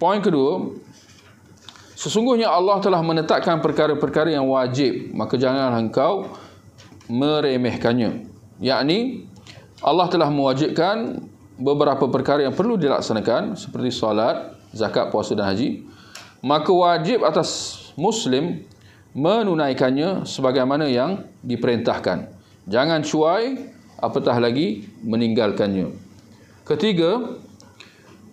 Poin kedua, sesungguhnya Allah telah menetapkan perkara-perkara yang wajib, maka janganlah engkau meremehkannya. Yakni Allah telah mewajibkan beberapa perkara yang perlu dilaksanakan seperti solat, zakat, puasa dan haji. Maka wajib atas Muslim menunaikannya sebagaimana yang diperintahkan. Jangan cuai, apatah lagi meninggalkannya. Ketiga,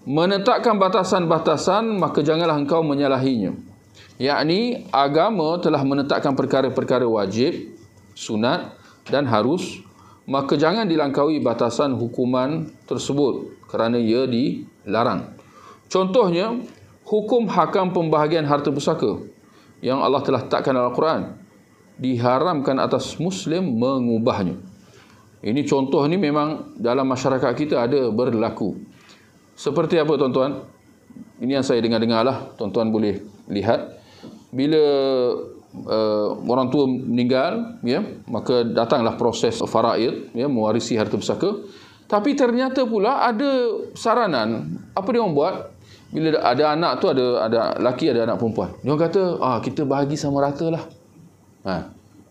menetapkan batasan-batasan, maka janganlah engkau menyalahinya. Yakni agama telah menetapkan perkara-perkara wajib, sunat dan harus, maka jangan dilangkaui batasan hukuman tersebut kerana ia dilarang. Contohnya, hukum hakam pembahagian harta pusaka yang Allah telah letakkan dalam Al-Quran, diharamkan atas Muslim mengubahnya. Ini contoh ni memang dalam masyarakat kita ada berlaku. Seperti apa tuan-tuan? Ini yang saya dengar-dengar lah, tuan-tuan boleh lihat. Bila orang tua meninggal, ya, maka datanglah proses faraid, ya, mewarisi harta pusaka. Tapi ternyata pula ada saranan. Apa dia orang buat? Bila ada anak tu, ada laki, ada anak perempuan. Dia orang kata, kita bahagi sama rata lah.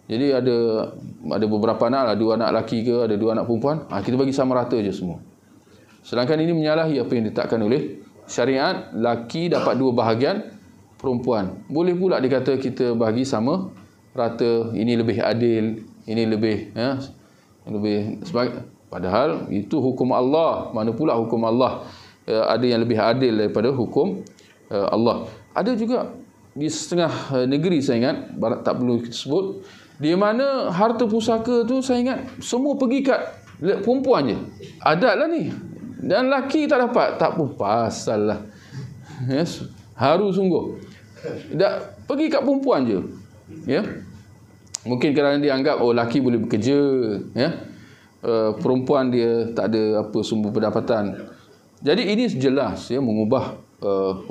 Jadi ada beberapa anak lah, 2 anak laki ke, ada 2 anak perempuan. Kita bagi sama rata je semua. Sedangkan ini menyalahi apa yang ditetapkan oleh syariat. Laki dapat 2 bahagian, perempuan. Boleh pula dikata kita bahagi sama rata, ini lebih adil, ini lebih lebih sebagai, padahal itu hukum Allah. Mana pula hukum Allah ada yang lebih adil daripada hukum Allah. Ada juga di setengah negeri, saya ingat, tak perlu sebut, di mana harta pusaka tu saya ingat semua pergi kat perempuan je. Adat lah ni. Dan laki tak dapat. Tak apa pasal lah. Yes. Haru sungguh. Pergi kat perempuan je. Ya. Mungkin kerana dia anggap laki boleh bekerja, ya. Perempuan dia tak ada apa sumber pendapatan. Jadi ini jelas, ya, mengubah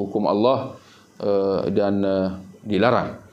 hukum Allah dan dilarang.